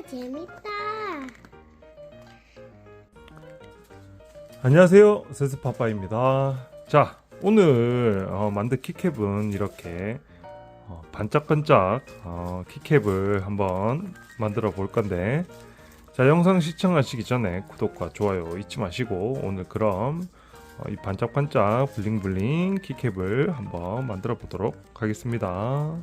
재밌다. 안녕하세요, 세스파파입니다. 자, 오늘 만든 키캡은 이렇게 반짝반짝 키캡을 한번 만들어 볼 건데, 자, 영상 시청하시기 전에 구독과 좋아요 잊지 마시고, 오늘 그럼 이 반짝반짝 블링블링 키캡을 한번 만들어 보도록 하겠습니다.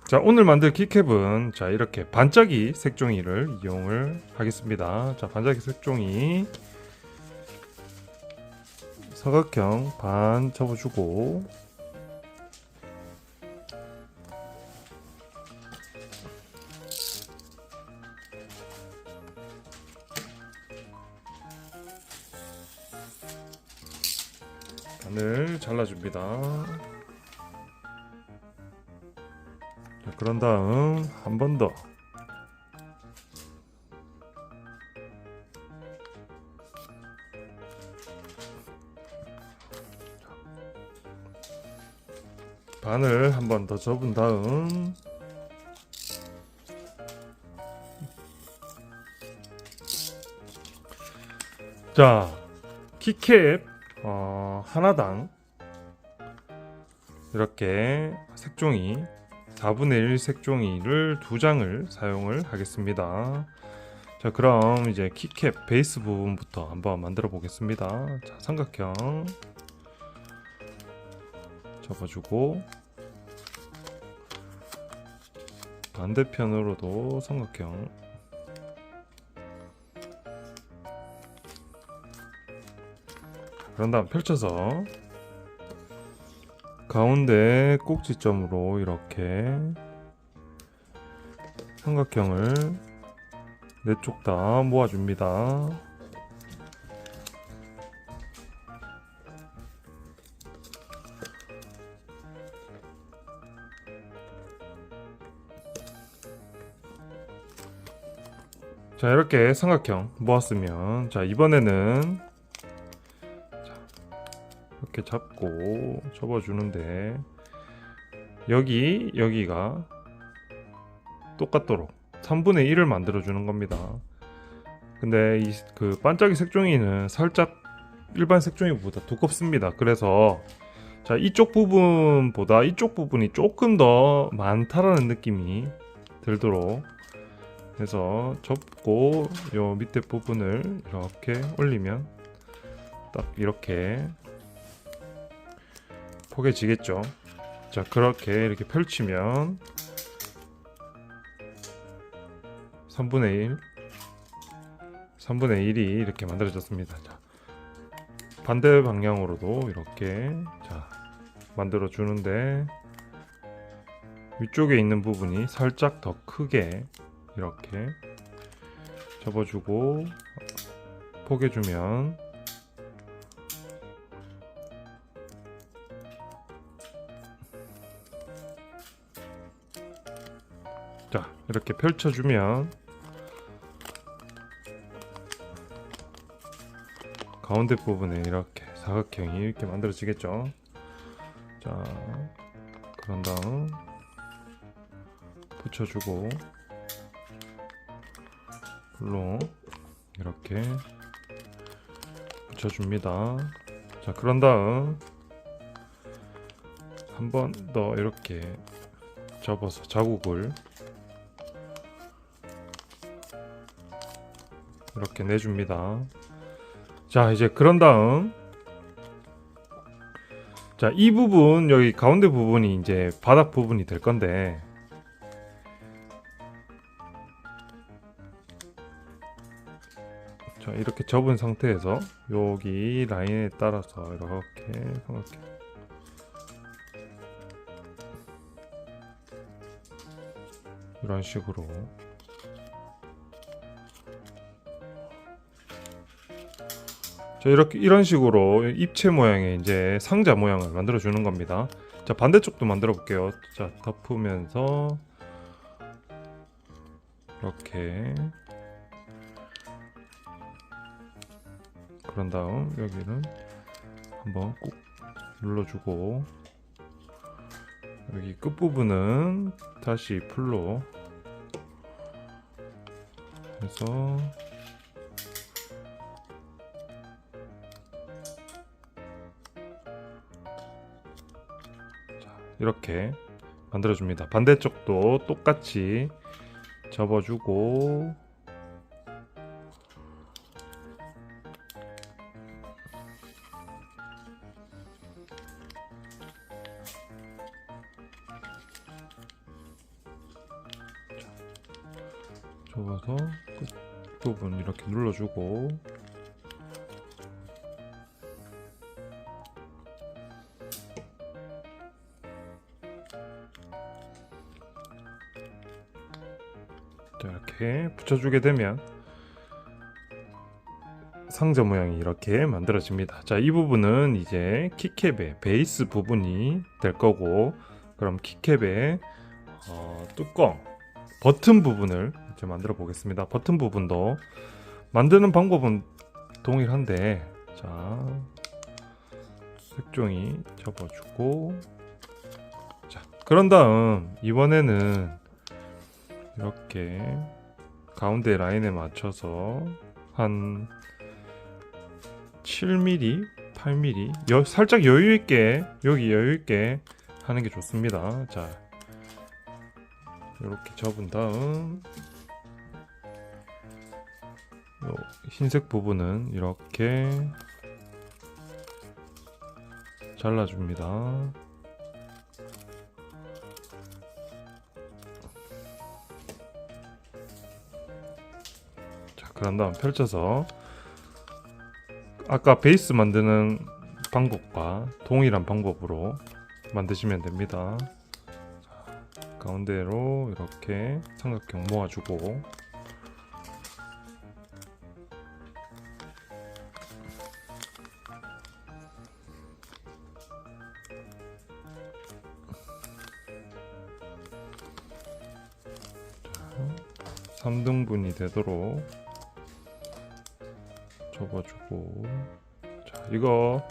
자, 오늘 만들 키캡은 자, 이렇게 반짝이 색종이를 이용을 하겠습니다. 자, 반짝이 색종이 사각형 반 접어주고, 반을 잘라줍니다. 자, 그런 다음 한 번 더 반을 한 번 더 접은 다음 자, 키캡 하나당 이렇게 색종이 4분의 1 색종이를 2장을 사용을 하겠습니다. 자, 그럼 이제 키캡 베이스 부분부터 한번 만들어 보겠습니다. 자, 삼각형 접어주고, 반대편으로도 삼각형, 그런 다음 펼쳐서 가운데 꼭지점으로 이렇게 삼각형을 4쪽 다 모아줍니다. 자, 이렇게 삼각형 모았으면, 자, 이번에는 이렇게 잡고 접어주는데, 여기가 똑같도록 3분의 1을 만들어주는 겁니다. 근데 그 반짝이 색종이는 살짝 일반 색종이보다 두껍습니다. 그래서 자, 이쪽 부분보다 이쪽 부분이 조금 더 많다라는 느낌이 들도록 해서 접고, 요 밑에 부분을 이렇게 올리면 딱 이렇게 포개지겠죠. 자, 그렇게 이렇게 펼치면 3분의 1이 이렇게 만들어졌습니다. 자, 반대 방향으로도 이렇게 자, 만들어 주는데, 위쪽에 있는 부분이 살짝 더 크게 이렇게 접어주고 포개주면, 자, 이렇게 펼쳐주면 가운데 부분에 이렇게 사각형이 이렇게 만들어지겠죠. 자, 그런 다음 붙여주고, 글로 이렇게 붙여줍니다. 자, 그런 다음 한 번 더 이렇게 접어서 자국을 이렇게 내줍니다. 자, 이제 그런 다음, 자, 이 부분, 여기 가운데 부분이 이제 바닥 부분이 될 건데, 자, 이렇게 접은 상태에서 여기 라인에 따라서 이렇게 삼각형 이런 식으로, 자, 이런 식으로 입체 모양의 이제 상자 모양을 만들어 주는 겁니다. 자, 반대쪽도 만들어 볼게요. 자, 덮으면서 이렇게, 그런 다음 여기는 한번 꾹 눌러주고 여기 끝부분은 다시 풀로 해서 이렇게 만들어줍니다. 반대쪽도 똑같이 접어주고 접어서 끝부분 이렇게 눌러주고 이렇게 붙여주게 되면 상자 모양이 이렇게 만들어집니다. 자, 이 부분은 이제 키캡의 베이스 부분이 될 거고, 그럼 키캡의 뚜껑 버튼 부분을 이제 만들어 보겠습니다. 버튼 부분도 만드는 방법은 동일한데, 자, 색종이 접어주고, 자, 그런 다음 이번에는 이렇게 가운데 라인에 맞춰서 한 7mm, 8mm 살짝 여유있게, 여기 여유있게 하는 게 좋습니다. 자, 이렇게 접은 다음 요 흰색 부분은 이렇게 잘라줍니다. 그런 다음 펼쳐서 아까 베이스 만드는 방법과 동일한 방법으로 만드시면 됩니다. 자, 가운데로 이렇게 삼각형 모아주고 자, 3등분이 되도록 접어주고, 자, 이거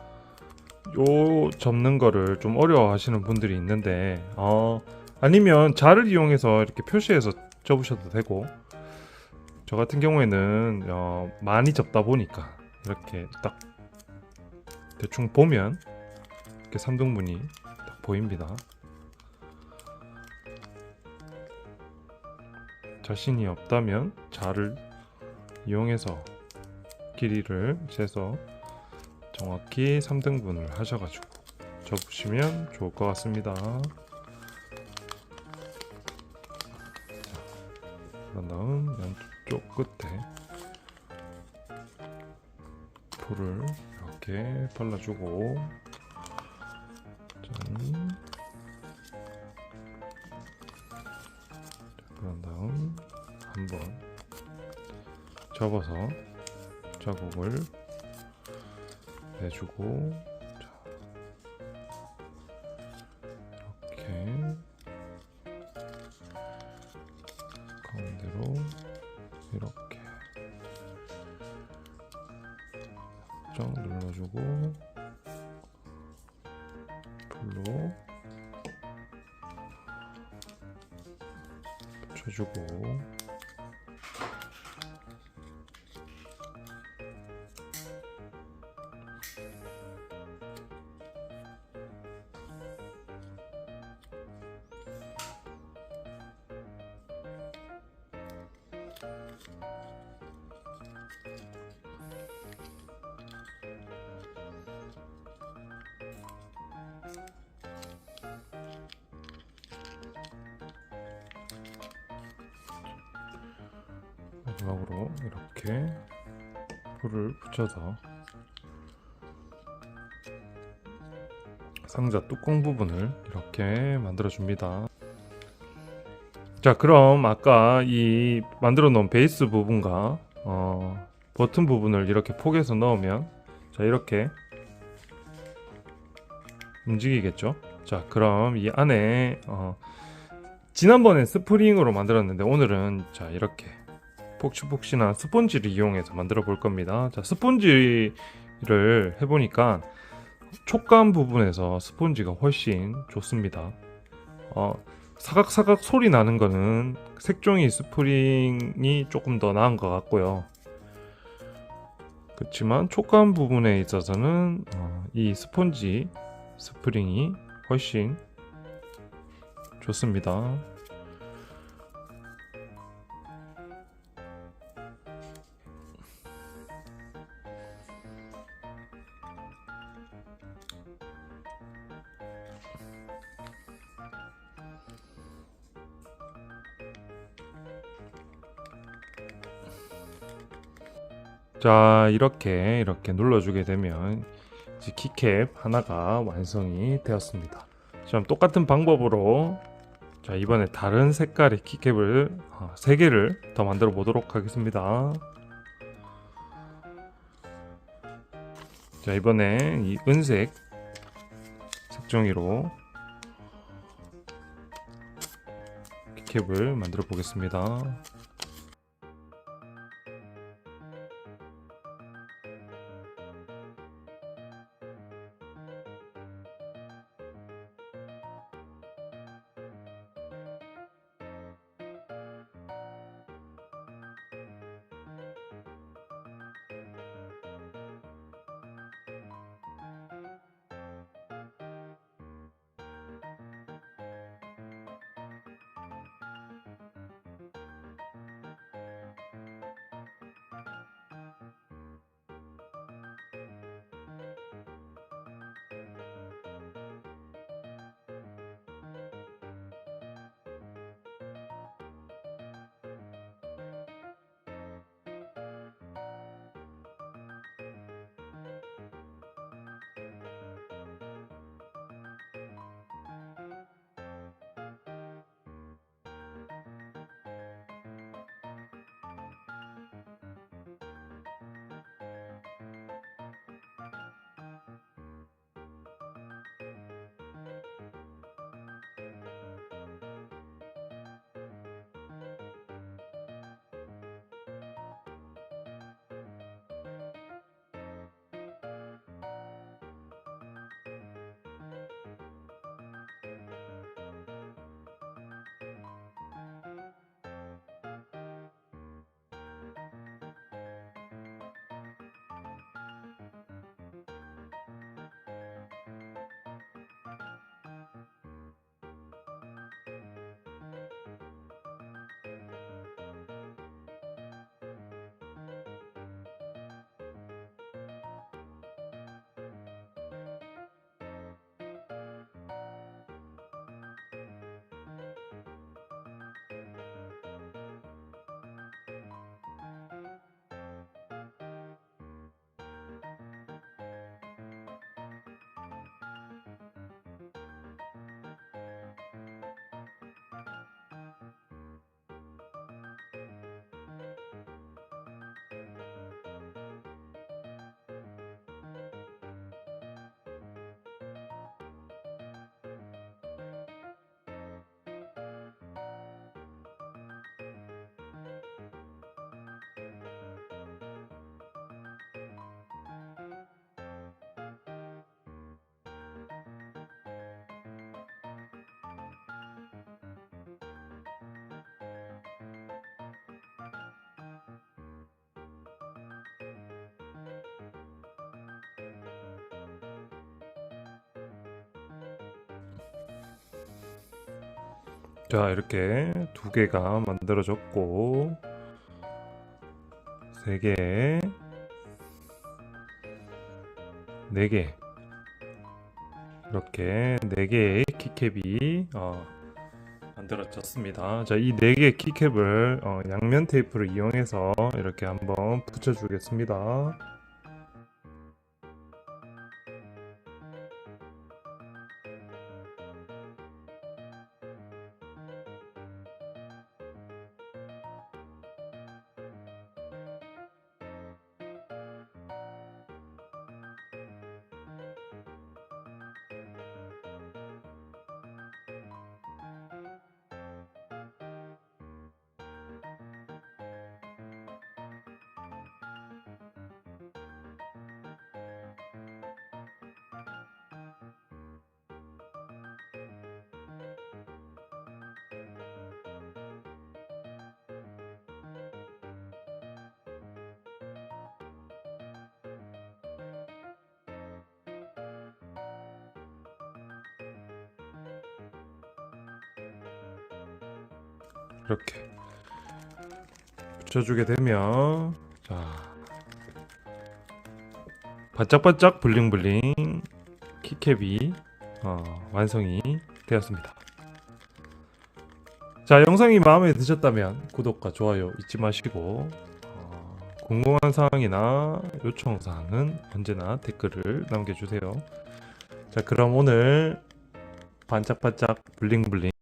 요 접는 거를 좀 어려워 하시는 분들이 있는데 아니면 자를 이용해서 이렇게 표시해서 접으셔도 되고, 저 같은 경우에는 많이 접다 보니까 이렇게 딱 대충 보면 이렇게 3등분이 딱 보입니다. 자신이 없다면 자를 이용해서 길이를 재서 정확히 3등분을 하셔가지고 접으시면 좋을 것 같습니다. 자, 그런 다음 양쪽 끝에 풀을 이렇게 발라주고, 짠. 그런 다음 한번 접어서 자국을 내주고, 자, 이렇게 가운데로 이렇게 쫙 눌러주고 풀로 붙여주고, 마지막으로 이렇게 풀을 붙여서 상자 뚜껑 부분을 이렇게 만들어 줍니다. 자, 그럼 아까 이 만들어 놓은 베이스 부분과 버튼 부분을 이렇게 포개서 넣으면, 자, 이렇게 움직이겠죠. 자, 그럼 이 안에 지난번엔 스프링으로 만들었는데 오늘은 자, 이렇게 폭신폭신한 스펀지를 이용해서 만들어 볼 겁니다. 자, 스펀지를 해보니까 촉감 부분에서 스펀지가 훨씬 좋습니다. 사각사각 소리 나는 거는 색종이 스프링이 조금 더 나은 것 같고요. 그렇지만 촉감 부분에 있어서는 이 스폰지 스프링이 훨씬 좋습니다. 자, 이렇게 눌러주게 되면 이제 키캡 하나가 완성이 되었습니다. 자, 똑같은 방법으로 자, 이번에 다른 색깔의 키캡을 3개를 더 만들어 보도록 하겠습니다. 자, 이번에 이 은색 색종이로 키캡을 만들어 보겠습니다. 자, 이렇게 2개가 만들어졌고 3개, 4개 이렇게 4개의 키캡이 만들어졌습니다. 자, 이 4개의 키캡을 양면 테이프를 이용해서 이렇게 한번 붙여주겠습니다. 이렇게 붙여주게 되면 자 반짝반짝 블링블링 키캡이 완성이 되었습니다. 자, 영상이 마음에 드셨다면 구독과 좋아요 잊지 마시고 궁금한 사항이나 요청 사항은 언제나 댓글을 남겨주세요. 자, 그럼 오늘 반짝반짝 블링블링